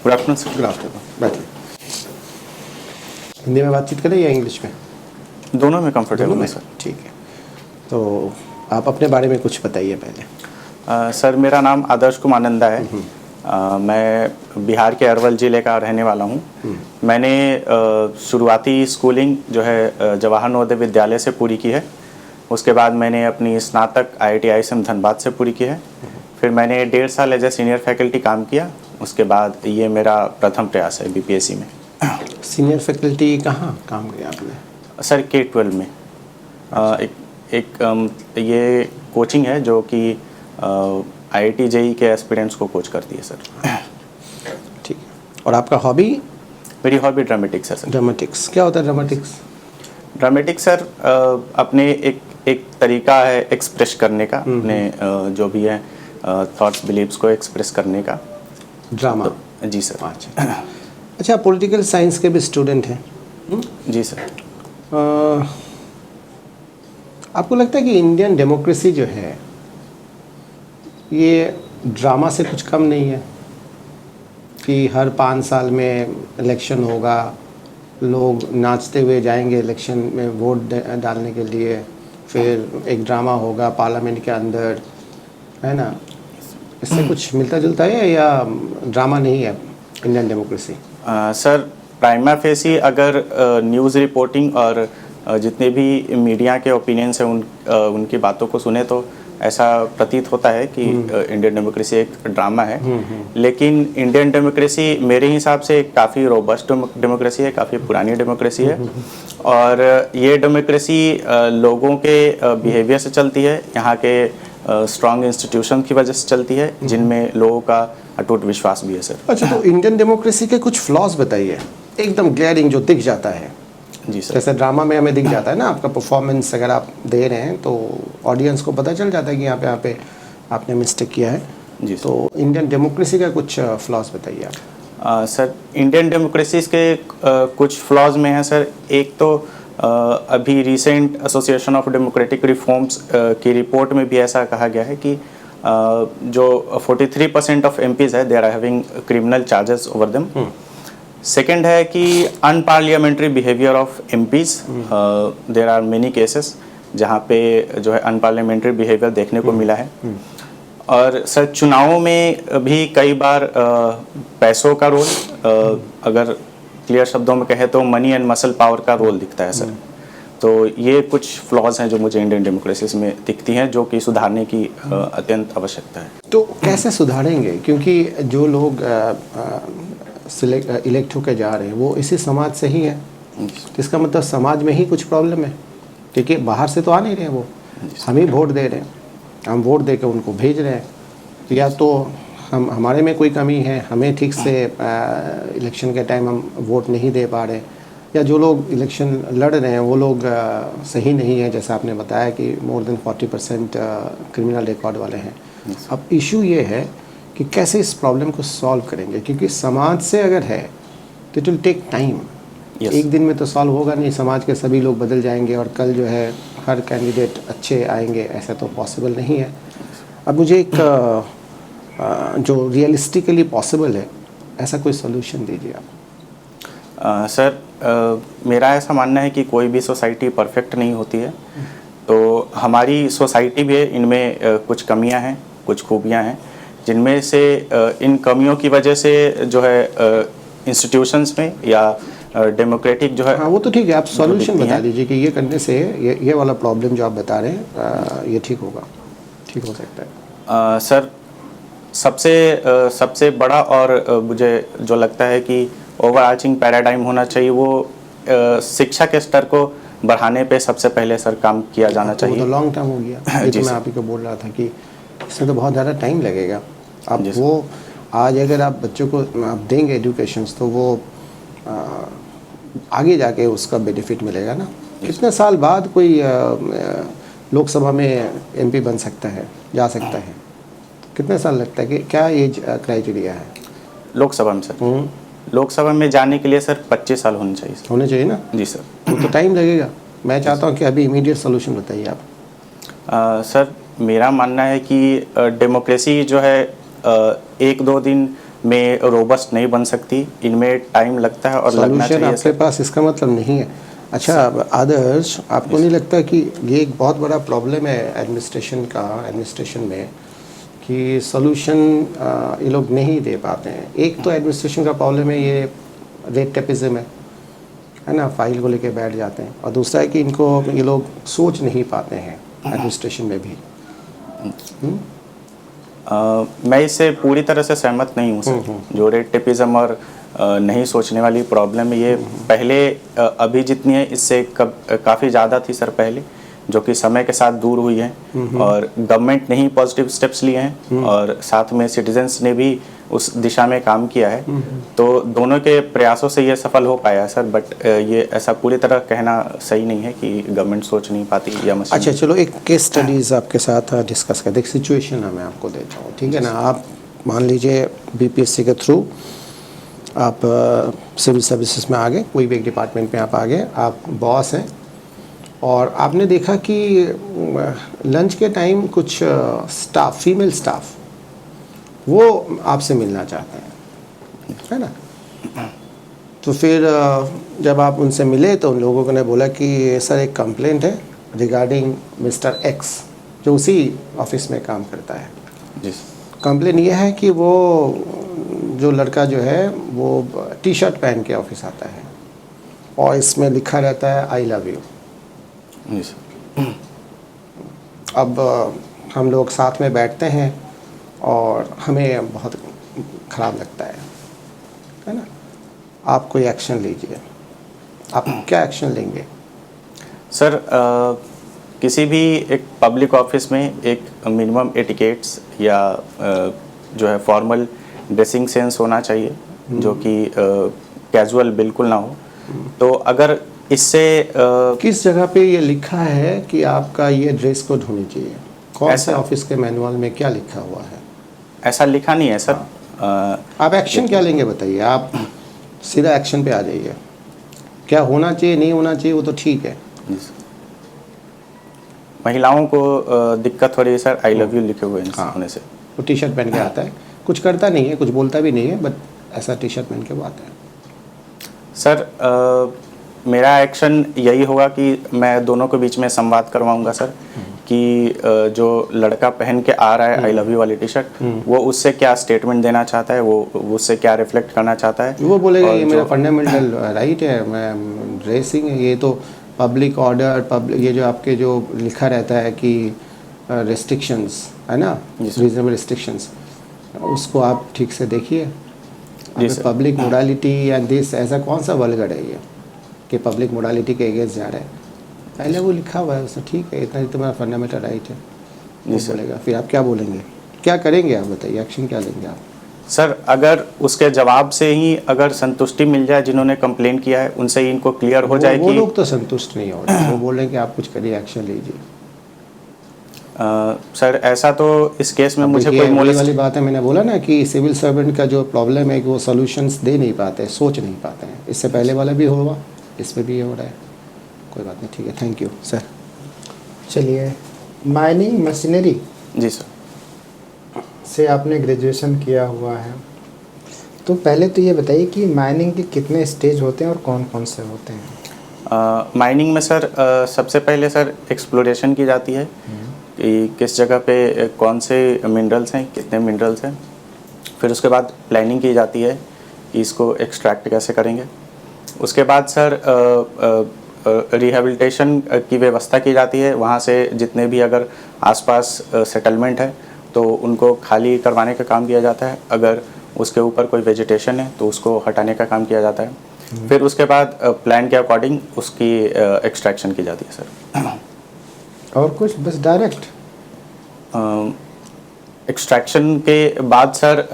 Good afternoon sir. Good afternoon, बैठिए। हिंदी में बातचीत करें या इंग्लिश में? दोनों में कंफर्टेबल है सर। ठीक है, तो आप अपने बारे में कुछ बताइए पहले। सर मेरा नाम आदर्श कुमार नंदा है। मैं बिहार के अरवल ज़िले का रहने वाला हूँ। मैंने शुरुआती स्कूलिंग जो है जवाहर नवोदय विद्यालय से पूरी की है। उसके बाद मैंने अपनी स्नातक IIT ISM धनबाद से पूरी की है। फिर मैंने 1.5 साल एज ए सीनियर फैकल्टी काम किया। उसके बाद ये मेरा प्रथम प्रयास है BPSC में। सीनियर फैकल्टी कहाँ काम किया आपने? सर K-12 में। ये कोचिंग है जो कि IIT JEE के एस्पिरेंट्स को कोच करती है सर। ठीक है, और आपका हॉबी? मेरी हॉबी ड्रामेटिक्स है सर। ड्रामेटिक्स क्या होता है? ड्रामेटिक्स ड्रामेटिक्स सर अपने एक तरीका है एक्सप्रेस करने का, अपने जो भी है थॉट्स बिलीव्स को एक्सप्रेस करने का ड्रामा। तो, जी सर। अच्छा, पॉलिटिकल साइंस के भी स्टूडेंट हैं? जी सर। आपको लगता है कि इंडियन डेमोक्रेसी जो है ये ड्रामा से कुछ कम नहीं है? कि हर 5 साल में इलेक्शन होगा, लोग नाचते हुए जाएंगे इलेक्शन में वोट डालने के लिए, फिर एक ड्रामा होगा पार्लियामेंट के अंदर, है ना? इससे कुछ मिलता जुलता है या ड्रामा नहीं है Indian democracy? Sir prima facie अगर न्यूज़ रिपोर्टिंग और जितने भी मीडिया के ओपिनियंस हैं उनकी बातों को सुने तो ऐसा प्रतीत होता है कि इंडियन डेमोक्रेसी एक ड्रामा है। लेकिन इंडियन डेमोक्रेसी मेरे हिसाब से काफ़ी रोबस्ट डेमोक्रेसी है, काफ़ी पुरानी डेमोक्रेसी है। और ये डेमोक्रेसी लोगों के बिहेवियर से चलती है, यहाँ के स्ट्रॉन्ग इंस्टीट्यूशन की वजह से चलती है, जिनमें लोगों का अटूट विश्वास भी है सर। अच्छा, तो इंडियन डेमोक्रेसी के कुछ फ्लॉज बताइए, एकदम ग्लेयरिंग जो दिख जाता है। जी सर। जैसे ड्रामा में हमें दिख जाता है ना, आपका परफॉर्मेंस अगर आप दे रहे हैं तो ऑडियंस को पता चल जाता है कि यहाँ पे आपने मिस्टेक किया है। जी तो इंडियन डेमोक्रेसी का कुछ फ्लॉज बताइए आप। सर इंडियन डेमोक्रेसी के कुछ फ्लॉज में है सर। एक तो अभी recent association of democratic reforms की रिपोर्ट में भी ऐसा कहा गया है कि जो 43% ऑफ MPs है, they are having criminal charges over them. Second है कि unparliamentary behaviour of MPs, there are many cases जहाँ पे जो है अनपार्लियामेंट्री बिहेवियर देखने को मिला है। और सर चुनावों में भी कई बार पैसों का रोल, अगर क्लियर शब्दों में कहे तो मनी एंड मसल पावर का रोल दिखता है सर। तो ये कुछ फ्लॉज हैं जो मुझे इंडियन डेमोक्रेसी में दिखती हैं, जो कि सुधारने की अत्यंत आवश्यकता है। तो कैसे सुधारेंगे? क्योंकि जो लोग इलेक्ट होकर जा रहे हैं वो इसी समाज से ही है, तो इसका मतलब समाज में ही कुछ प्रॉब्लम है, क्योंकि बाहर से तो आ नहीं रहे वो, हम ही वोट दे रहे हैं, हम वोट दे के उनको भेज रहे हैं। तो या तो हमारे में कोई कमी है, हमें ठीक से इलेक्शन के टाइम हम वोट नहीं दे पा रहे, या जो लोग इलेक्शन लड़ रहे हैं वो लोग सही नहीं है, जैसा आपने बताया कि मोर देन 40% क्रिमिनल रिकॉर्ड वाले हैं। अब इशू ये है कि कैसे इस प्रॉब्लम को सॉल्व करेंगे, क्योंकि समाज से अगर है तो इट विल टेक टाइम। एक दिन में तो सॉल्व होगा नहीं, समाज के सभी लोग बदल जाएंगे और कल जो है हर कैंडिडेट अच्छे आएंगे, ऐसा तो पॉसिबल नहीं है। अब मुझे एक जो रियलिस्टिकली पॉसिबल है ऐसा कोई सोल्यूशन दीजिए आप। सर मेरा ऐसा मानना है कि कोई भी सोसाइटी परफेक्ट नहीं होती है। तो हमारी सोसाइटी भी है, इनमें कुछ कमियां हैं, कुछ खूबियां हैं, जिनमें से इन कमियों की वजह से जो है इंस्टीट्यूशंस में या डेमोक्रेटिक जो है। हाँ, वो तो ठीक है, आप सॉल्यूशन बता दीजिए कि ये करने से ये वाला प्रॉब्लम जो आप बता रहे हैं ये ठीक होगा, ठीक हो सकता है। सर सबसे बड़ा और मुझे जो लगता है कि ओवर आर्चिंग पैराडाइम होना चाहिए, वो शिक्षा के स्तर को बढ़ाने पे सबसे पहले सर काम किया जाना चाहिए। वो तो लॉन्ग टर्म हो गया। ये तो मैं आप ही को बोल रहा था कि इसमें तो बहुत ज़्यादा टाइम लगेगा। अब वो आज अगर आप बच्चों को आप देंगे एजुकेशंस तो वो आगे जाके उसका बेनिफिट मिलेगा ना। कितने साल बाद कोई लोकसभा में MP बन सकता है, जा सकता है? कितने साल लगता है? कि क्या एज क्राइटेरिया है लोकसभा में सर? लोकसभा में जाने के लिए सर 25 साल होने चाहिए सर। होने चाहिए ना? जी सर। तो टाइम लगेगा। मैं चाहता हूँ कि अभी इमीडिएट सोल्यूशन बताइए आप। सर मेरा मानना है कि डेमोक्रेसी जो है 1-2 दिन में रोबस्ट नहीं बन सकती, इनमें टाइम लगता है और लगना सॉल्यूशन चाहिए आपके पास इसका मतलब नहीं है। अच्छा आदर्श, आपको नहीं लगता कि ये एक बहुत बड़ा प्रॉब्लम है एडमिनिस्ट्रेशन में कि सॉल्यूशन ये लोग नहीं दे पाते हैं? एक तो एडमिनिस्ट्रेशन का प्रॉब्लम है, ये रेड टेपिज्म है ना, फाइल को लेके बैठ जाते हैं। और दूसरा है कि इनको ये लोग सोच नहीं पाते हैं एडमिनिस्ट्रेशन में भी। मैं इससे पूरी तरह से सहमत नहीं हूँ सर। जो रेड टेपिज्म और नहीं सोचने वाली प्रॉब्लम है, ये पहले अभी जितनी है इससे काफ़ी ज़्यादा थी सर पहले, जो कि समय के साथ दूर हुई है। और गवर्नमेंट ने ही पॉजिटिव स्टेप्स लिए हैं और साथ में सिटीजन्स ने भी उस दिशा में काम किया है। तो दोनों के प्रयासों से ये सफल हो पाया है सर। बट ये ऐसा पूरी तरह कहना सही नहीं है कि गवर्नमेंट सोच नहीं पाती या मशीन। अच्छा चलो, एक केस स्टडीज़ आपके साथ डिस्कस करते, एक सिचुएशन मैं आपको देता हूँ, ठीक है ना। आप मान लीजिए बीपीएससी के थ्रू आप सिविल सर्विसेज में आ गए, कोई भी एक डिपार्टमेंट में आप आ गए, आप बॉस हैं और आपने देखा कि लंच के टाइम कुछ स्टाफ, फीमेल स्टाफ, वो आपसे मिलना चाहते हैं, है ना। तो फिर जब आप उनसे मिले तो उन लोगों ने बोला कि सर एक कंप्लेंट है रिगार्डिंग मिस्टर एक्स जो उसी ऑफिस में काम करता है। जी। कंप्लेंट ये है कि वो जो लड़का जो है वो टी शर्ट पहन के ऑफिस आता है और इसमें लिखा रहता है आई लव यू। जी सर। अब हम लोग साथ में बैठते हैं और हमें बहुत ख़राब लगता है ना। आप कोई एक्शन लीजिए, आप क्या एक्शन लेंगे? सर किसी भी एक पब्लिक ऑफिस में एक मिनिमम एटिकेट्स या जो है फॉर्मल ड्रेसिंग सेंस होना चाहिए, जो कि कैजुअल बिल्कुल ना हो। तो अगर इससे किस जगह पे ये लिखा है कि आपका ये ड्रेस कोड होनी चाहिए? कौन से ऑफिस के मैनुअल में क्या लिखा हुआ है? ऐसा लिखा नहीं है सर। आप एक्शन क्या लेंगे बताइए? आप सीधा एक्शन पे आ जाइए। क्या होना चाहिए नहीं होना चाहिए वो तो ठीक है। महिलाओं को दिक्कत हो रही है सर आई लव यू लिखे हुए होने से। वो टी शर्ट पहन के आता है, कुछ करता नहीं है, कुछ बोलता भी नहीं है, बट ऐसा टी शर्ट पहन के वो आता है। सर मेरा एक्शन यही होगा कि मैं दोनों के बीच में संवाद करवाऊंगा सर, कि जो लड़का पहन के आ रहा है आई लव यू वाली टी शर्ट, वो उससे क्या स्टेटमेंट देना चाहता है, वो उससे क्या रिफ्लेक्ट करना चाहता है। वो बोलेगा ये मेरा फंडामेंटल राइट है, मैं ड्रेसिंग है, ये तो पब्लिक ऑर्डर, ये जो आपके जो लिखा रहता है कि रेस्ट्रिक्शंस है ना, रीजनेबल रेस्ट्रिक्शंस, उसको आप ठीक से देखिए। पब्लिक मोडालिटी एंड दिस, ऐसा कौन सा वल्गर है ये कि पब्लिक मोडालिटी के अगेंस्ट जा रहा है? पहले वो लिखा हुआ है उसमें, ठीक है, इतना तुम्हारा फंडामेंटल राइट है, वो बोलेगा। फिर आप क्या बोलेंगे, क्या करेंगे आप बताइए, एक्शन क्या लेंगे आप? सर अगर उसके जवाब से ही अगर संतुष्टि मिल जाए, जिन्होंने कंप्लेन किया है उनसे ही इनको क्लियर हो जाए कि वो लोग तो संतुष्ट नहीं हो रहे, वो बोल रहे हैं कि आप कुछ करिए, एक्शन लीजिए। सर ऐसा तो इस केस में मुझे कोई वही वाली बात है, मैंने बोला ना कि सिविल सर्वेंट का जो प्रॉब्लम है कि वो सॉल्यूशंस दे नहीं पाते, सोच नहीं पाते हैं। इससे पहले वाला भी हुआ, इसमें भी ये हो रहा है। कोई बात नहीं, ठीक है, थैंक यू सर। चलिए, माइनिंग मशीनरी जी सर से आपने ग्रेजुएशन किया हुआ है, तो पहले तो ये बताइए कि माइनिंग के कितने स्टेज होते हैं और कौन कौन से होते हैं? माइनिंग में सर सबसे पहले सर एक्सप्लोरेशन की जाती है कि किस जगह पे कौन से मिनरल्स हैं, कितने मिनरल्स हैं। फिर उसके बाद प्लानिंग की जाती है कि इसको एक्सट्रैक्ट कैसे करेंगे। उसके बाद सर रिहेबिलिटेशन की व्यवस्था की जाती है। वहाँ से जितने भी अगर आसपास सेटलमेंट है तो उनको खाली करवाने का काम किया जाता है। अगर उसके ऊपर कोई वेजिटेशन है तो उसको हटाने का काम किया जाता है। फिर उसके बाद प्लान के अकॉर्डिंग उसकी एक्सट्रैक्शन की जाती है सर। और कुछ बस डायरेक्ट एक्सट्रैक्शन के बाद सर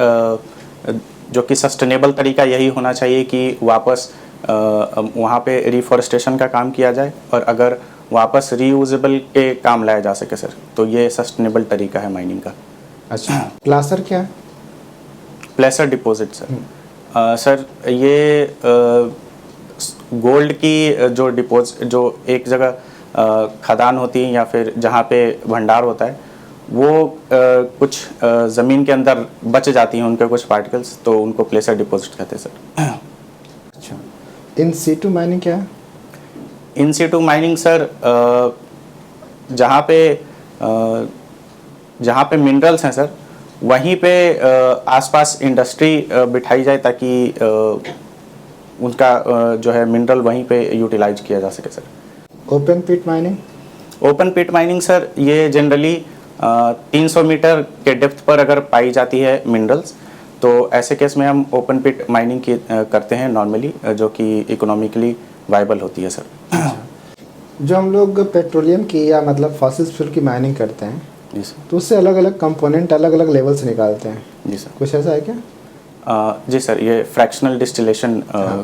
जो कि सस्टेनेबल तरीका यही होना चाहिए कि वापस वहाँ पे रिफॉरेस्टेशन का काम किया जाए, और अगर वापस रीयूजेबल के काम लाया जा सके सर, तो ये सस्टेनेबल तरीका है माइनिंग का। अच्छा, प्लासर क्या है? प्लेसर डिपॉजिट सर सर ये गोल्ड की जो एक जगह खदान होती है या फिर जहाँ पे भंडार होता है, वो कुछ ज़मीन के अंदर बच जाती हैं उनके कुछ पार्टिकल्स, तो उनको प्लेसर डिपॉजिट कहते हैं सर। अच्छा, इन सीटू माइनिंग क्या है? इन सीटू माइनिंग सर जहाँ पे मिनरल्स हैं सर, वहीं पे आसपास इंडस्ट्री बिठाई जाए ताकि उनका जो है मिनरल वहीं पे यूटिलाइज किया जा सके सर। ओपन पिट माइनिंग? ओपन पिट माइनिंग सर ये जनरली 300 मीटर के डेप्थ पर अगर पाई जाती है मिनरल्स, तो ऐसे केस में हम ओपन पिट माइनिंग करते हैं नॉर्मली, जो कि इकोनॉमिकली वायबल होती है सर। जो हम लोग पेट्रोलियम की या मतलब फॉसिल फ्यूल की माइनिंग करते हैं, जी सर। तो उससे अलग अलग कंपोनेंट अलग अलग लेवल से निकालते हैं, जी सर। कुछ ऐसा है क्या? जी सर, ये फ्रैक्शनल डिस्टिलेशन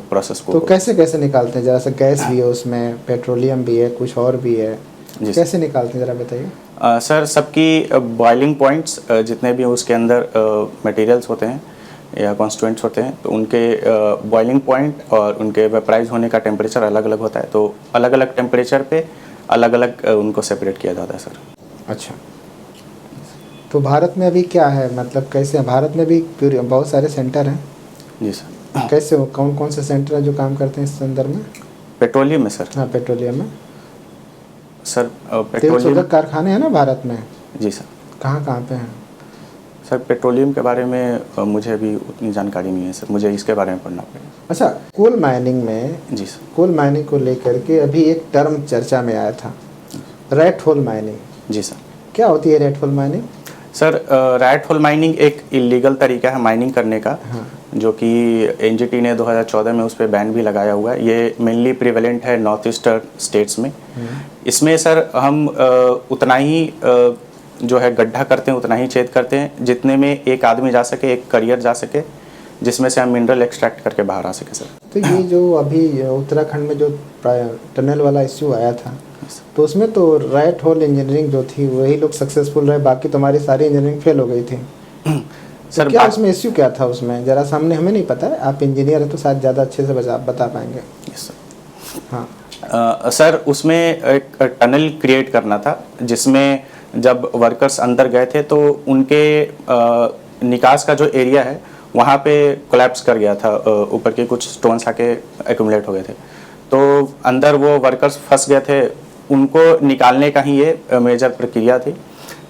प्रोसेस को तो कैसे कैसे निकालते हैं? जैसे गैस भी है उसमें, पेट्रोलियम भी है, कुछ और भी है, कैसे निकालते हैं ज़रा बताइए। सर सबकी बॉइलिंग पॉइंट्स जितने भी उसके अंदर मटेरियल्स होते हैं या कॉन्स्टिट्यूएंट्स होते हैं, तो उनके बॉइलिंग पॉइंट और उनके वेपराइज होने का टेम्परेचर अलग अलग होता है, तो अलग अलग टेम्परेचर पे अलग अलग उनको सेपरेट किया जाता है सर। अच्छा, तो भारत में अभी क्या है, मतलब कैसे है? भारत में भी बहुत सारे सेंटर हैं। जी सर। कैसे हो, कौन कौन से सेंटर हैं जो काम करते हैं इस संदर्भ में? पेट्रोलियम में सर? हाँ, पेट्रोलियम में सर तेल पेट्रोलियम, शोधक कारखाने हैं ना भारत में? जी सर। कहाँ कहाँ पे हैं? सर पेट्रोलियम के बारे में मुझे अभी उतनी जानकारी नहीं है सर, मुझे इसके बारे में पढ़ना पड़ेगा। अच्छा, कोल माइनिंग में, जी सर। कोल माइनिंग को लेकर के अभी एक टर्म चर्चा में आया था, रैट होल माइनिंग। जी सर। क्या होती है rat hole mining? Sir rat hole mining एक इलीगल तरीका है माइनिंग करने का, हाँ। जो कि एनजीटी ने 2014 में उस पर बैन भी लगाया हुआ है। ये मेनली प्रिवेलेंट है नॉर्थ ईस्टर्न स्टेट्स में। इसमें सर हम उतना ही जो है गड्ढा करते हैं, उतना ही छेद करते हैं जितने में एक आदमी जा सके, एक करियर जा सके, जिसमें से हम मिनरल एक्सट्रैक्ट करके बाहर आ सके सर। तो ये जो अभी उत्तराखंड में जो टनल वाला इश्यू आया था, तो उसमें तो रैट होल इंजीनियरिंग जो थी वही लोग सक्सेसफुल रहे, बाकी तुम्हारी सारी इंजीनियरिंग फेल हो गई थी। सर तो क्या उसमें इश्यू क्या था उसमें, जरा सामने हमें नहीं पता है, आप इंजीनियर हैं तो शायद ज़्यादा अच्छे से बता पाएंगे। Yes sir. हाँ सर उसमें एक टनल क्रिएट करना था, जिसमें जब वर्कर्स अंदर गए थे तो उनके निकास का जो एरिया है वहाँ पे कोलैप्स कर गया था, ऊपर के कुछ स्टोन्स आके एक्यूमुलेट हो गए थे, तो अंदर वो वर्कर्स फंस गए थे। उनको निकालने का ही ये मेजर प्रक्रिया थी,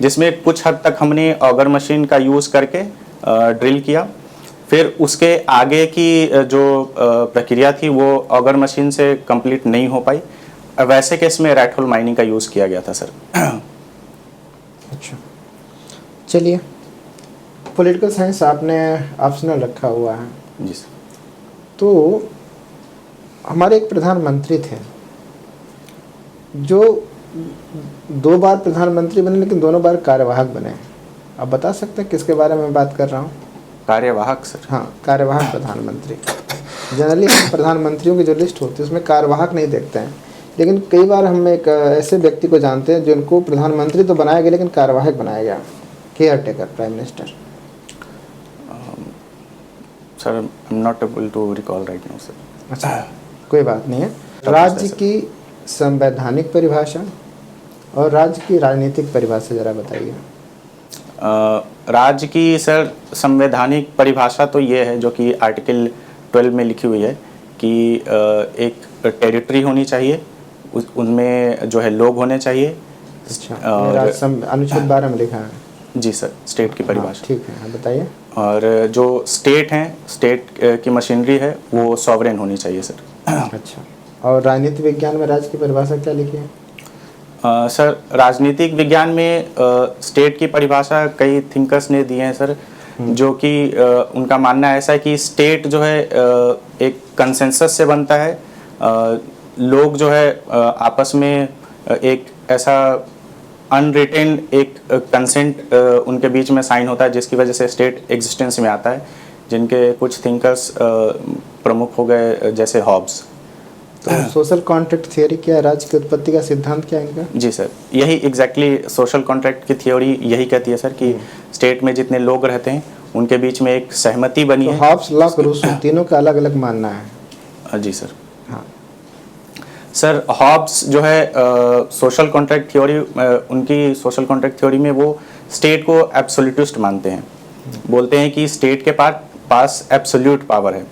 जिसमें कुछ हद तक हमने ऑगर मशीन का यूज़ करके ड्रिल किया। फिर उसके आगे की जो प्रक्रिया थी वो ऑगर मशीन से कंप्लीट नहीं हो पाई। वैसे केस में रैट होल माइनिंग का यूज़ किया गया था सर। अच्छा, चलिए, पॉलिटिकल साइंस आपने ऑप्शनल रखा हुआ है। जी सर। तो हमारे एक प्रधानमंत्री थे जो 2 बार प्रधानमंत्री बने, लेकिन दोनों बार कार्यवाहक बने। आप बता सकते हैं किसके बारे में बात कर रहा हूँ? कार्यवाहक सर? हाँ, कार्यवाहक प्रधानमंत्री। जनरली प्रधानमंत्रियों की जो लिस्ट होती है उसमें कार्यवाहक नहीं देखते हैं, लेकिन कई बार हम एक ऐसे व्यक्ति को जानते हैं जिनको प्रधानमंत्री तो बनाया गया लेकिन कार्यवाहक बनाया गया, caretaker, prime minister. Sir I am not able to recall right now sir. अच्छा, कोई बात नहीं है। राज्य की संवैधानिक परिभाषा और राज्य की राजनीतिक परिभाषा ज़रा बताइए। राज्य की सर संवैधानिक परिभाषा तो ये है जो कि आर्टिकल 12 में लिखी हुई है कि एक टेरिटरी होनी चाहिए, उनमें जो है लोग होने चाहिए। अच्छा, अनुच्छेद 12 में लिखा है। जी सर, स्टेट की परिभाषा। ठीक है, बताइए। और जो स्टेट हैं, स्टेट की मशीनरी है वो सॉवरेन होनी चाहिए सर। अच्छा, और राजनीति विज्ञान में राज्य की परिभाषा क्या लिखी है? सर राजनीतिक विज्ञान में स्टेट की परिभाषा कई थिंकर्स ने दी हैं सर, जो कि उनका मानना ऐसा है कि स्टेट जो है एक कंसेंसस से बनता है। लोग जो है आपस में एक ऐसा अनरिटेन एक कंसेंट उनके बीच में साइन होता है, जिसकी वजह से स्टेट एग्जिस्टेंस में आता है, जिनके कुछ थिंकर्स प्रमुख हो गए जैसे हॉब्स। तो सोशल कॉन्ट्रैक्ट थियोरी क्या है? राज्य की उत्पत्ति का सिद्धांत क्या है इनका? जी सर, यही एग्जैक्टली सोशल कॉन्ट्रैक्ट की थ्योरी यही कहती है सर कि स्टेट में जितने लोग रहते हैं उनके बीच में एक सहमति बनी है। हॉब्स, लॉक, रूसो तीनों का अलग अलग मानना है। जी सर। हाँ सर हॉब्स जो है सोशल कॉन्ट्रैक्ट थ्योरी, उनकी सोशल कॉन्ट्रैक्ट थ्योरी में वो स्टेट को एब्सोल्यूटिस्ट मानते हैं, बोलते हैं कि स्टेट के पास एब्सोल्यूट पावर है,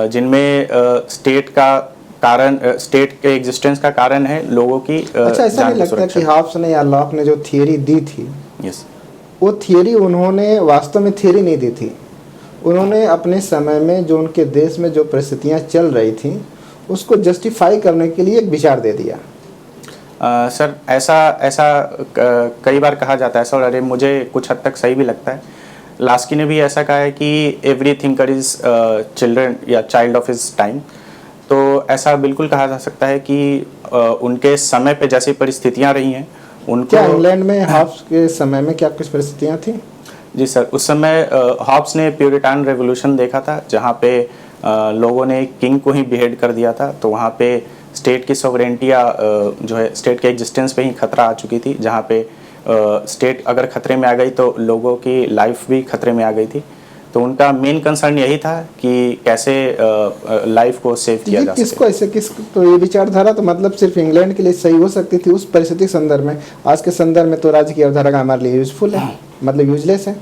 जिनमें स्टेट का कारण, स्टेट के एग्जिस्टेंस का कारण है लोगों की अच्छा, ऐसा नहीं लगता कि हॉब्स ने या लॉक ने जो थियरी दी थी, यस, वो थियरी उन्होंने वास्तव में थियरी नहीं दी थी, उन्होंने अपने समय में जो उनके देश में जो परिस्थितियाँ चल रही थी उसको जस्टिफाई करने के लिए एक विचार दे दिया। सर ऐसा कई बार कहा जाता है सर, अरे मुझे कुछ हद तक सही भी लगता है। लास्की ने भी ऐसा कहा है कि एवरी थिंकर इज चिल्ड्रन या चाइल्ड ऑफ हिज टाइम। तो ऐसा बिल्कुल कहा जा सकता है कि उनके समय पे जैसी परिस्थितियां रही हैं उनको। क्या इंग्लैंड में हॉब्स के समय में क्या कुछ परिस्थितियां थी? जी सर, उस समय हॉब्स ने प्यूरिटान रेवोल्यूशन देखा था, जहाँ पे लोगों ने किंग को ही बिहेड कर दिया था। तो वहाँ पे स्टेट की सॉवरेंटी जो है, स्टेट के एग्जिस्टेंस पे ही खतरा आ चुकी थी, जहाँ पे स्टेट अगर खतरे में आ गई तो लोगों की लाइफ भी खतरे में आ गई थी। तो उनका मेन कंसर्न यही था कि कैसे लाइफ को सेव किया जा किसको ऐसे तो ये विचारधारा तो मतलब सिर्फ इंग्लैंड के लिए सही हो सकती थी उस परिस्थिति के संदर्भ में। आज के संदर्भ में तो राज्य की अवधारणा हमारे लिए यूजफुल है, मतलब यूजलेस है।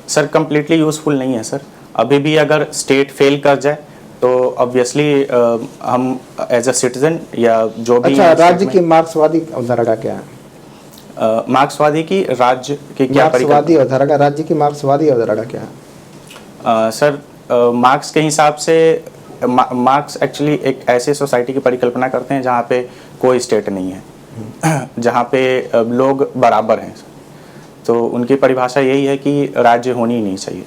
सर कंप्लीटली यूजफुल नहीं है सर। अभी भी अगर स्टेट फेल कर जाए तो ऑब्वियसली हम एज अ सिटीजन या जो भी। अच्छा, राज्य की मार्क्सवादी अवधारणा क्या है? मार्क्सवादी की राज्य की क्या मार्क्सवादी अवधारणा, राज्य की मार्क्सवादी अवधारणा क्या है? सर मार्क्स के हिसाब से मार्क्स एक्चुअली एक ऐसी सोसाइटी की परिकल्पना करते हैं जहाँ पे कोई स्टेट नहीं है, जहाँ पे लोग बराबर हैं। तो उनकी परिभाषा यही है कि राज्य होनी ही नहीं चाहिए।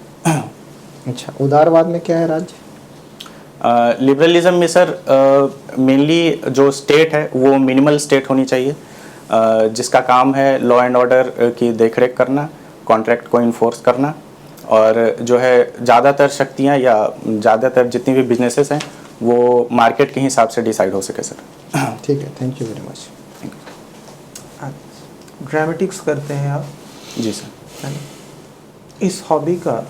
अच्छा, उदारवाद में क्या है राज्य? लिबरलिज्म में सर मेनली जो स्टेट है वो मिनिमल स्टेट होनी चाहिए, जिसका काम है लॉ एंड ऑर्डर की देखरेख करना, कॉन्ट्रैक्ट को इन्फोर्स करना, और जो है ज़्यादातर शक्तियाँ या ज़्यादातर जितनी भी बिजनेसेस हैं वो मार्केट के हिसाब से डिसाइड हो सके सर। ठीक है, thank you very much. Dramatics करते हैं आप? जी सर। है ना? इस हॉबी का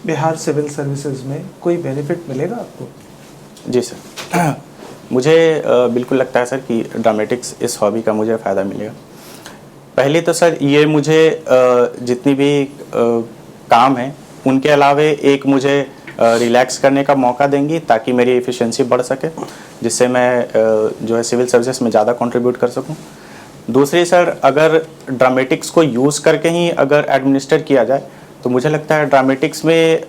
बिहार सिविल सर्विसेज में कोई बेनिफिट मिलेगा आपको? जी सर, मुझे बिल्कुल लगता है सर कि ड्रामेटिक्स इस हॉबी का मुझे फ़ायदा मिलेगा। पहले तो सर ये मुझे जितनी भी काम है उनके अलावे एक मुझे रिलैक्स करने का मौका देंगी, ताकि मेरी एफिशिएंसी बढ़ सके, जिससे मैं जो है सिविल सर्विसेज में ज़्यादा कंट्रीब्यूट कर सकूं। दूसरी सर, अगर ड्रामेटिक्स को यूज़ करके ही अगर एडमिनिस्टर किया जाए तो मुझे लगता है ड्रामेटिक्स में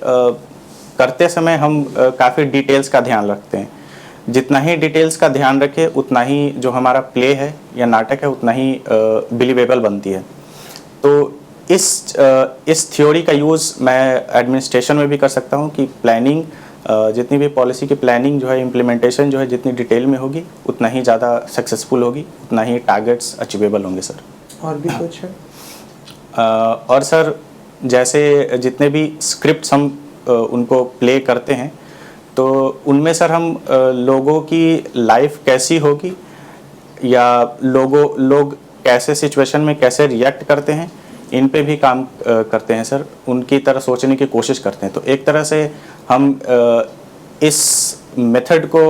करते समय हम काफ़ी डिटेल्स का ध्यान रखते हैं। जितना ही डिटेल्स का ध्यान रखें उतना ही जो हमारा प्ले है या नाटक है उतना ही बिलीवेबल बनती है। तो इस थ्योरी का यूज़ मैं एडमिनिस्ट्रेशन में भी कर सकता हूँ कि प्लानिंग, जितनी भी पॉलिसी की प्लानिंग जो है, इम्प्लीमेंटेशन जो है, जितनी डिटेल में होगी उतना ही ज़्यादा सक्सेसफुल होगी, उतना ही टारगेट्स अचीवेबल होंगे सर। और भी कुछ है? और सर जैसे जितने भी स्क्रिप्ट्स हम उनको प्ले करते हैं तो उनमें सर हम लोगों की लाइफ कैसी होगी या लोग कैसे सिचुएशन में कैसे रिएक्ट करते हैं, इन पे भी काम करते हैं सर, उनकी तरह सोचने की कोशिश करते हैं। तो एक तरह से हम इस मेथड को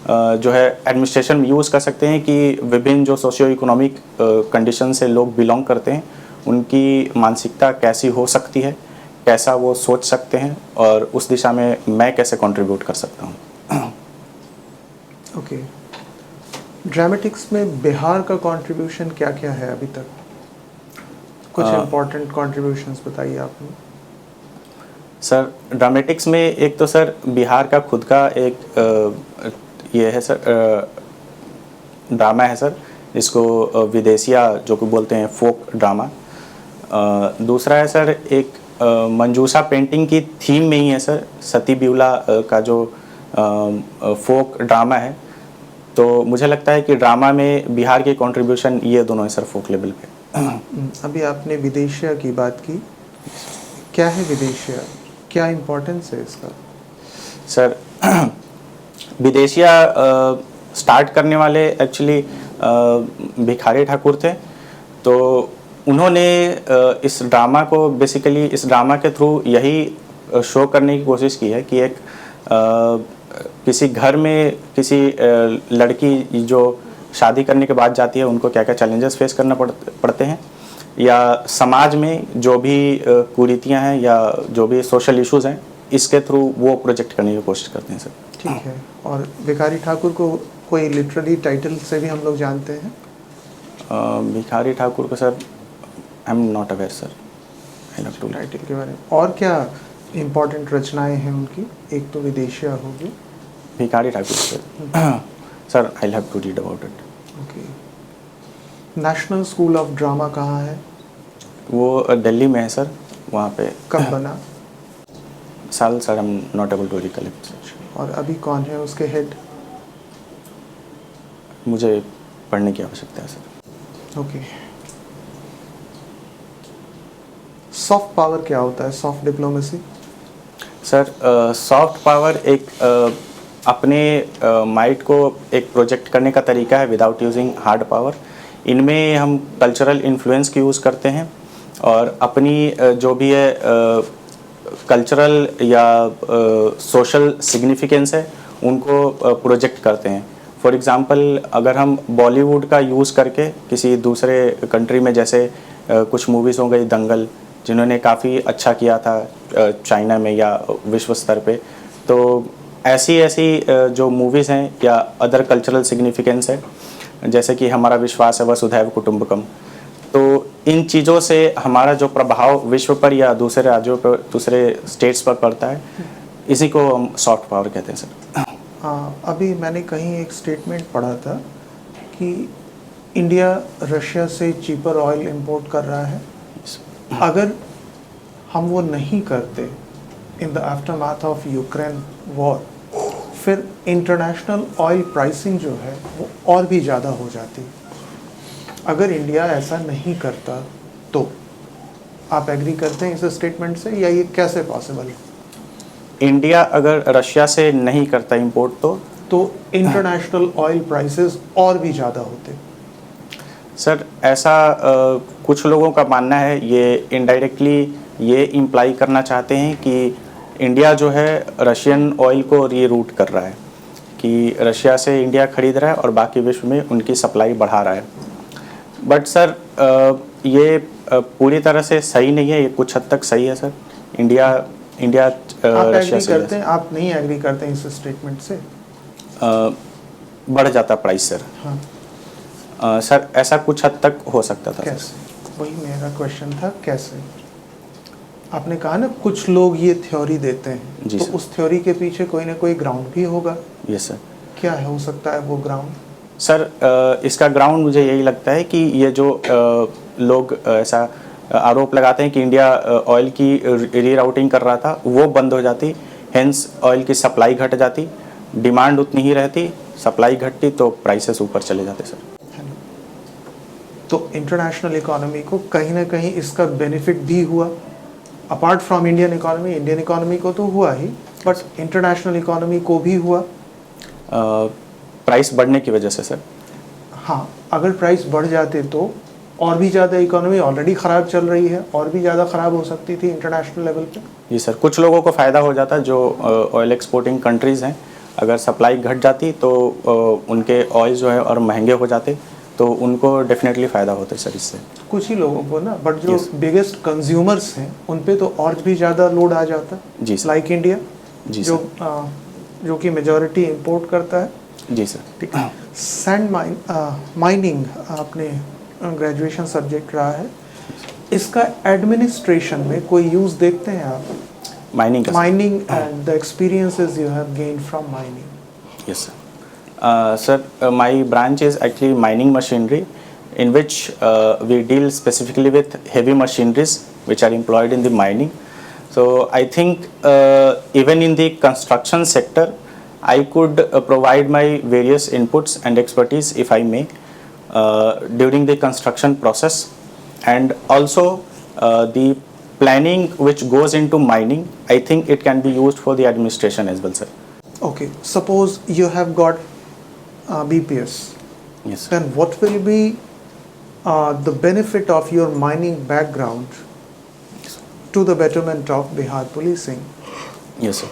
जो है एडमिनिस्ट्रेशन में यूज़ कर सकते हैं कि विभिन्न जो सोशियो इकोनॉमिक कंडीशन से लोग बिलोंग करते हैं उनकी मानसिकता कैसी हो सकती है, कैसा वो सोच सकते हैं, और उस दिशा में मैं कैसे कंट्रीब्यूट कर सकता हूँ। ओके, ड्रामेटिक्स में बिहार का कंट्रीब्यूशन क्या क्या है अभी तक? कुछ इम्पोर्टेंट कंट्रीब्यूशंस बताइए आपने। सर ड्रामेटिक्स में एक तो सर बिहार का खुद का एक ये है सर ड्रामा है सर, इसको विदेशिया जो को बोलते हैं फोक ड्रामा। दूसरा है सर एक मंजूषा पेंटिंग की थीम में ही है सर, सती ब्यूला का जो फोक ड्रामा है। तो मुझे लगता है कि ड्रामा में बिहार के कंट्रीब्यूशन ये दोनों है सर फोक लेवल पे। अभी आपने विदेशिया की बात की, क्या है विदेशिया, क्या इम्पोर्टेंस है इसका? सर विदेशिया स्टार्ट करने वाले एक्चुअली भिखारी ठाकुर थे। तो उन्होंने इस ड्रामा को बेसिकली इस ड्रामा के थ्रू यही शो करने की कोशिश की है कि एक किसी घर में किसी लड़की जो शादी करने के बाद जाती है उनको क्या क्या चैलेंजेस फेस करना पड़ते हैं, या समाज में जो भी कुरीतियां हैं या जो भी सोशल इश्यूज हैं, इसके थ्रू वो प्रोजेक्ट करने की कोशिश करते हैं सर। ठीक है। और भिखारी ठाकुर को कोई लिटरेरी टाइटल से भी हम लोग जानते हैं? भिखारी ठाकुर को sir I am not aware sir, title के बारे में। और क्या इम्पोर्टेंट रचनाएं हैं उनकी? एक तो विदेशिया होगी। Bhikhari Thakur sir I have to read about it. Okay. National School of Drama कहाँ है? वो दिल्ली में है सर। वहाँ पे कब बना? साल sir I am not able to recollect. और अभी कौन है उसके हेड? मुझे पढ़ने की आवश्यकता है सर। ओके। सॉफ्ट पावर क्या होता है? Soft diplomacy? Sir soft power एक अपने माइंड को एक प्रोजेक्ट करने का तरीका है विदाउट यूजिंग हार्ड पावर। इनमें हम कल्चरल इन्फ्लुएंस की यूज़ करते हैं और अपनी जो भी है कल्चरल या सोशल सिग्निफिकेंस है उनको प्रोजेक्ट करते हैं। फॉर एग्ज़ाम्पल अगर हम बॉलीवुड का यूज़ करके किसी दूसरे कंट्री में, जैसे कुछ मूवीज़ हो गई दंगल, जिन्होंने काफ़ी अच्छा किया था चाइना में या विश्व स्तर पे, तो ऐसी जो मूवीज़ हैं या अदर कल्चरल सिग्निफिकेंस है, जैसे कि हमारा विश्वास है वसुधैव कुटुंबकम, तो इन चीज़ों से हमारा जो प्रभाव विश्व पर या दूसरे राज्यों पर, दूसरे स्टेट्स पर पड़ता है, इसी को हम सॉफ्ट पावर कहते हैं सर। अभी मैंने कहीं एक स्टेटमेंट पढ़ा था कि इंडिया रशिया से चीपर ऑयल इंपोर्ट कर रहा है। अगर हम वो नहीं करते in the aftermath of Ukraine war, फिर इंटरनेशनल ऑयल प्राइसिंग जो है वो और भी ज़्यादा हो जाती। अगर इंडिया ऐसा नहीं करता तो आप एग्री करते हैं इस स्टेटमेंट से, या ये कैसे पॉसिबल है? इंडिया अगर रशिया से नहीं करता इंपोर्ट तो इंटरनेशनल ऑयल प्राइसेस और भी ज़्यादा होते। सर ऐसा कुछ लोगों का मानना है, ये इनडायरेक्टली ये इम्प्लाई करना चाहते हैं कि इंडिया जो है रशियन ऑयल को रीरूट कर रहा है, कि रशिया से इंडिया खरीद रहा है और बाकी विश्व में उनकी सप्लाई बढ़ा रहा है। बट सर ये पूरी तरह से सही नहीं है, ये कुछ हद तक सही है सर। इंडिया आप रशिया एग्री से करते हैं? आप नहीं एग्री करते हैं इस स्टेटमेंट से? बढ़ जाता प्राइस सर। हाँ। सर ऐसा कुछ हद तक हो सकता था। कैसे? वही मेरा क्वेश्चन था, कैसे? आपने कहा ना कुछ लोग ये थ्योरी देते हैं, जी तो सर। उस थ्योरी के पीछे कोई ना कोई ग्राउंड भी होगा। Yes sir. क्या है, हो सकता है वो ग्राउंड? सर इसका ग्राउंड मुझे यही लगता है कि ये जो लोग ऐसा आरोप लगाते हैं कि इंडिया ऑयल की रीराउटिंग कर रहा था, वो बंद हो जाती, हेंस ऑयल की सप्लाई घट जाती, डिमांड उतनी ही रहती, सप्लाई घटती तो प्राइसेस ऊपर चले जाते सर। तो इंटरनेशनल इकोनॉमी को कहीं ना कहीं इसका बेनिफिट भी हुआ, apart from Indian economy. Indian economy को तो हुआ ही, बट इंटरनेशनल इकोनॉमी को भी हुआ। प्राइस बढ़ने की वजह से सर। हाँ, अगर प्राइस बढ़ जाते तो और भी ज़्यादा इकोनॉमी ऑलरेडी ख़राब चल रही है, और भी ज़्यादा ख़राब हो सकती थी इंटरनेशनल लेवल पे। जी सर, कुछ लोगों को फ़ायदा हो जाता, जो ऑयल एक्सपोर्टिंग कंट्रीज़ हैं, अगर सप्लाई घट जाती तो उनके ऑयल जो है और महंगे हो जाते, तो उनको डेफिनेटली फ़ायदा होता है सर इससे। कुछ ही लोगों को ना, बट जो बिगेस्ट कंज्यूमर्स हैं उन पे तो और भी ज़्यादा लोड आ जाता। जी सर। लाइक इंडिया, जी जो सर। जो कि मेजॉरिटी इंपोर्ट करता है। जी सर। ठीक है। सैंड माइनिंग आपने ग्रेजुएशन सब्जेक्ट रहा है, इसका एडमिनिस्ट्रेशन में कोई यूज़ देखते हैं आप? माइनिंग का mining and the experiences you have gained from mining. Yes sir. Sir my branch is actually mining machinery, in which we deal specifically with heavy machineries which are employed in the mining. So I think even in the construction sector, I could provide my various inputs and expertise, if I may, during the construction process, and also the planning which goes into mining. I think it can be used for the administration as well, sir. Okay, suppose you have got BPS. Yes, sir. Then what will be the benefit of your mining background to the betterment of Bihar policing? Yes, sir.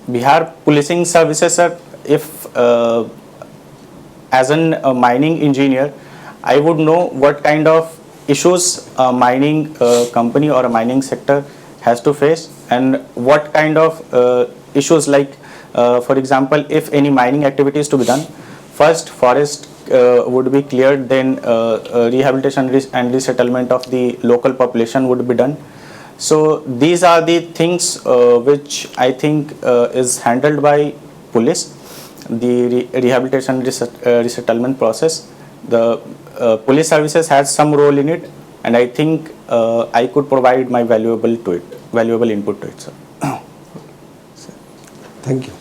Bihar policing services, sir, if as a mining engineer, I would know what kind of issues a mining company or a mining sector has to face, and what kind of issues, like for example, if any mining activity is to be done, first forest would be cleared, then rehabilitation and resettlement of the local population would be done. So these are the things which I think is handled by police, the rehabilitation resettlement process. The police services has some role in it, and I think I could provide my valuable input to it, sir. Thank you.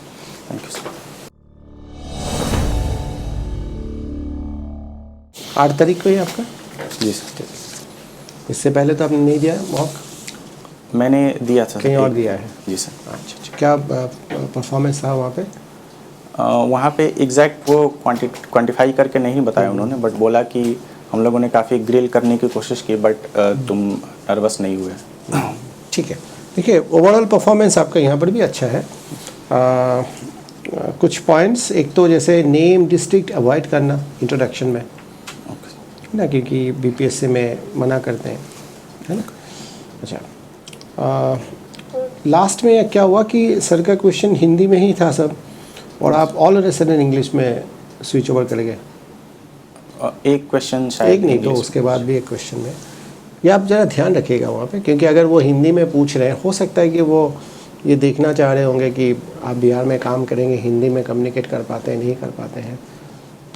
Thank you, sir. 8 तारीख को ही आपका, जी sir, इससे पहले तो आपने नहीं दिया mock, मैंने दिया था कहीं और दिया है? जी सर। अच्छा, क्या परफॉर्मेंस था वहाँ पे? वहाँ पे एग्जैक्ट वो क्वांटिफाई करके नहीं बताया उन्होंने, बट बोला कि हम लोगों ने काफ़ी ग्रिल करने की कोशिश की, बट तुम नर्वस नहीं हुए। ठीक है, देखिए ओवरऑल परफॉर्मेंस आपका यहाँ पर भी अच्छा है। कुछ पॉइंट्स, एक तो जैसे नेम डिस्ट्रिक्ट अवॉइड करना इंट्रोडक्शन में, है ना, क्योंकि बीपीएससी में मना करते हैं, है ना। अच्छा, लास्ट में क्या हुआ कि सर का क्वेश्चन हिंदी में ही था सब, और आप ऑल ऑफ सडन इंग्लिश में स्विच ओवर कर गए। एक क्वेश्चन शायद, एक नहीं तो उसके बाद भी एक क्वेश्चन में, ये आप ज़रा ध्यान रखिएगा वहाँ पे, क्योंकि अगर वो हिंदी में पूछ रहे हैं, हो सकता है कि वो ये देखना चाह रहे होंगे कि आप बिहार में काम करेंगे, हिंदी में कम्युनिकेट कर पाते हैं नहीं कर पाते हैं,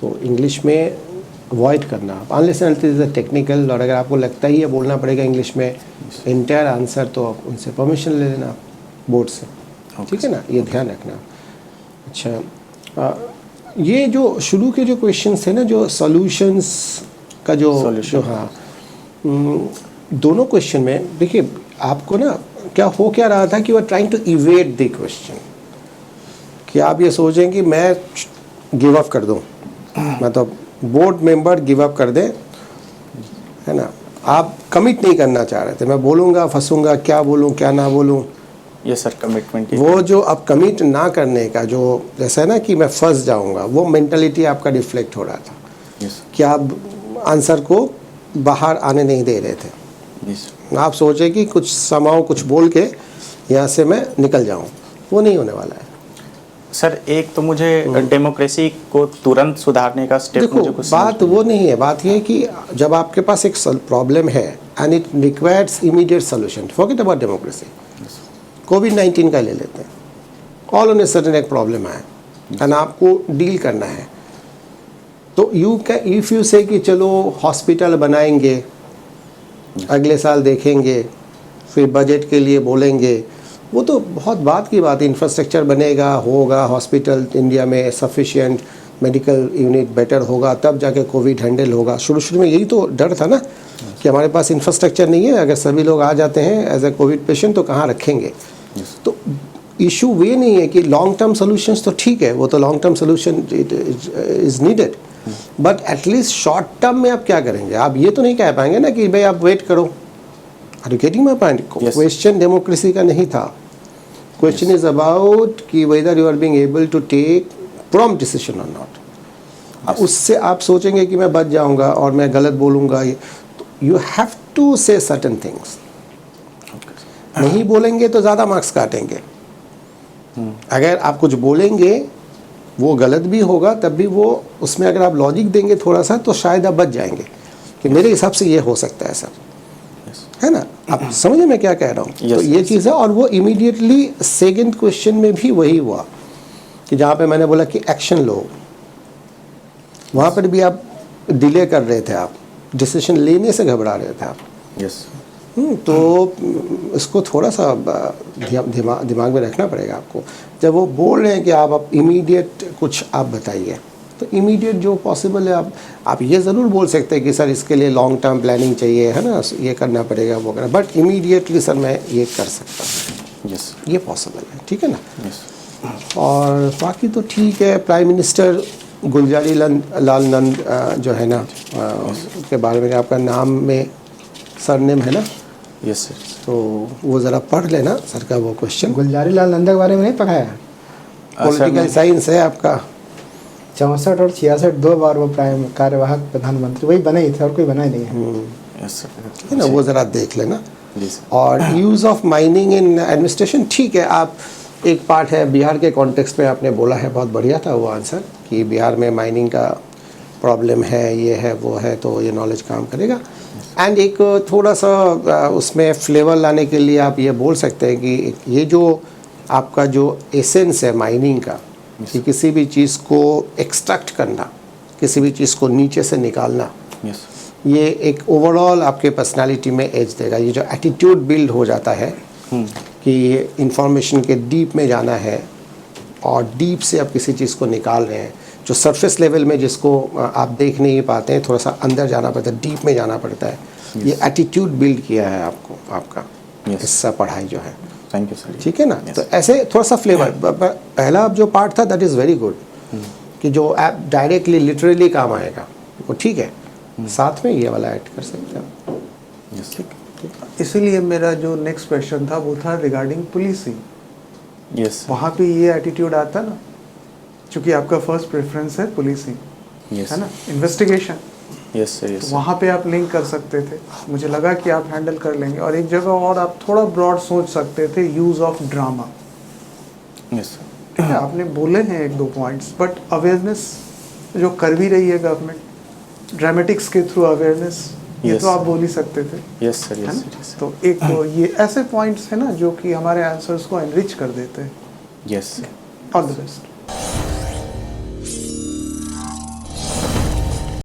तो इंग्लिश में अवॉइड करना आप, unless and until is technical, और अगर आपको लगता ही है बोलना पड़ेगा इंग्लिश में इंटायर आंसर, तो आप उनसे परमिशन ले लेना बोर्ड से, ठीक है ना, ये ध्यान रखना। अच्छा, ये जो शुरू के जो क्वेश्चंस थे ना, जो सॉल्यूशंस का जो हाँ, दोनों क्वेश्चन में देखिए आपको ना क्या रहा था कि वो trying to evade the question, कि आप ये सोचें कि मैं गिव अप कर दूं, मतलब बोर्ड मेंबर गिव अप कर दे, है ना, आप कमिट नहीं करना चाह रहे थे, मैं बोलूँगा फंसूंगा, क्या बोलूँ क्या ना बोलूँ, ये सर कमिटमेंट, वो जो अब कमिट ना करने का जो जैसा है ना कि मैं फंस जाऊँगा, वो मेंटालिटी आपका रिफ्लेक्ट हो रहा था। yes, कि आप आंसर को बाहर आने नहीं दे रहे थे। yes, आप सोचे कि कुछ समाओ कुछ बोल के यहाँ से मैं निकल जाऊँ, वो नहीं होने वाला है। सर एक तो मुझे डेमोक्रेसी को तुरंत सुधारने का स्टेप, देखो मुझे कुछ बात वो नहीं है, बात ये है कि जब आपके पास एक प्रॉब्लम है and it requires immediate solution, forget about democracy, कोविड-19 का ले लेते हैं, ऑल ऑन ए सडन एक प्रॉब्लम है एंड आपको डील करना है, तो यू कैन इफ़ यू से कि चलो हॉस्पिटल बनाएंगे, अगले साल देखेंगे, फिर बजट के लिए बोलेंगे, वो तो बहुत बात की बात है, इंफ्रास्ट्रक्चर बनेगा, होगा हॉस्पिटल इंडिया में सफिशिएंट, मेडिकल यूनिट बेटर होगा, तब जाके कोविड हैंडल होगा। शुरू में यही तो डर था ना कि हमारे पास इंफ्रास्ट्रक्चर नहीं है, अगर सभी लोग आ जाते हैं एज ए कोविड पेशेंट तो कहाँ रखेंगे। तो इशू वे नहीं है कि लॉन्ग टर्म सोल्यूशंस तो ठीक है, वो तो long term solution is needed, but at least short term में आप क्या करेंगे। आप ये तो नहीं कह पाएंगे ना कि भाई आप वेट करो। Are you getting my point? Question democracy का नहीं था, क्वेश्चन इज अबाउट कि whether you are being able to take prompt decision और नॉट। उससे आप सोचेंगे कि मैं बच जाऊंगा और मैं गलत बोलूँगा, यू हैव टू से सर्टेन थिंग्स। नहीं बोलेंगे तो ज़्यादा मार्क्स काटेंगे, अगर आप कुछ बोलेंगे वो गलत भी होगा तब भी वो उसमें अगर आप लॉजिक देंगे थोड़ा सा तो शायद आप बच जाएंगे कि मेरे हिसाब से ये हो सकता है सर, है ना। आप समझे मैं क्या कह रहा हूँ? तो ये चीज़ है। और वो इमीडिएटली सेकंड क्वेश्चन में भी वही हुआ कि जहाँ पे मैंने बोला कि एक्शन लो, वहाँ पर भी आप डिले कर रहे थे, आप डिसीजन लेने से घबरा रहे थे आप। यस। तो इसको थोड़ा सा दिमाग में रखना पड़ेगा आपको। जब वो बोल रहे हैं कि आप इमीडिएट कुछ आप बताइए, तो इमीडिएट जो पॉसिबल है आप ये ज़रूर बोल सकते हैं कि सर इसके लिए लॉन्ग टर्म प्लानिंग चाहिए, है ना, ये करना पड़ेगा वो करना, बट इमीडिएटली सर मैं ये कर सकता हूँ। यस, ये पॉसिबल है, ठीक है ना। यस। और बाकी तो ठीक है। प्राइम मिनिस्टर गुलजारी लाल नंद जो है ना, उसके बारे में आपका नाम में सरनेम है ना। Yes sir. तो वो ज़रा पढ़ लेना सर का वो क्वेश्चन। गुलजारी लाल नंदा के बारे में नहीं पढ़ाया? पॉलिटिकल साइंस है आपका। 64 और 66 2 बार वो प्राइम कार्यवाहक प्रधानमंत्री, वही बने ही थे और कोई बना ही नहीं है। यस सर, ठीक है ना, वो ज़रा देख लेना। जी सर। और use of mining in administration, ठीक है, आप एक पार्ट है बिहार के कॉन्टेक्स्ट में आपने बोला है, बहुत बढ़िया था वो आंसर कि बिहार में माइनिंग का प्रॉब्लम है, ये है वो है, तो ये नॉलेज काम करेगा। एंड एक थोड़ा सा उसमें फ्लेवर लाने के लिए आप ये बोल सकते हैं कि ये जो आपका जो एसेंस है माइनिंग का, कि किसी भी चीज़ को एक्सट्रैक्ट करना, किसी भी चीज़ को नीचे से निकालना, यस ये एक ओवरऑल आपके पर्सनालिटी में एज देगा। ये जो एटीट्यूड बिल्ड हो जाता है कि इंफॉर्मेशन के डीप में जाना है और डीप से आप किसी चीज़ को निकाल रहे हैं, जो सरफेस लेवल में जिसको आप देख नहीं पाते हैं, थोड़ा सा अंदर जाना पड़ता है, डीप में जाना पड़ता है। ये एटीट्यूड बिल्ड किया है आपको आपका इससे पढ़ाई जो है। Thank you sir. ठीक है ना, तो ऐसे थोड़ा सा फ्लेवर, पहला जो पार्ट था दैट इज़ वेरी गुड, कि जो ऐप डायरेक्टली लिटरली काम आएगा वो ठीक है, साथ में ये वाला ऐड कर सकते हैं। यस ठीक। इसीलिए मेरा जो नेक्स्ट क्वेश्चन था वो था रिगार्डिंग पुलिसिंग। यस वहाँ पे ये एटीट्यूड आता ना, क्योंकि आपका फर्स्ट प्रेफरेंस है पुलिसिंग, यस है ना, इन्वेस्टिगेशन। Yes sir. यस वहाँ पे आप लिंक कर सकते थे, मुझे लगा कि आप हैंडल कर लेंगे। और एक जगह और आप थोड़ा ब्रॉड सोच सकते थे, यूज़ ऑफ ड्रामा। यस ठीक है, आपने बोले हैं एक दो पॉइंट्स, बट अवेयरनेस जो कर भी रही है गवर्नमेंट, ड्रामेटिक्स के थ्रू अवेयरनेस, ये Yes. तो आप बोल ही सकते थे, यस सर। है यस ना। सर। तो एक तो ये ऐसे पॉइंट्स है ना जो कि हमारे आंसर्स को एनरिच कर देते हैं। Yes all the best.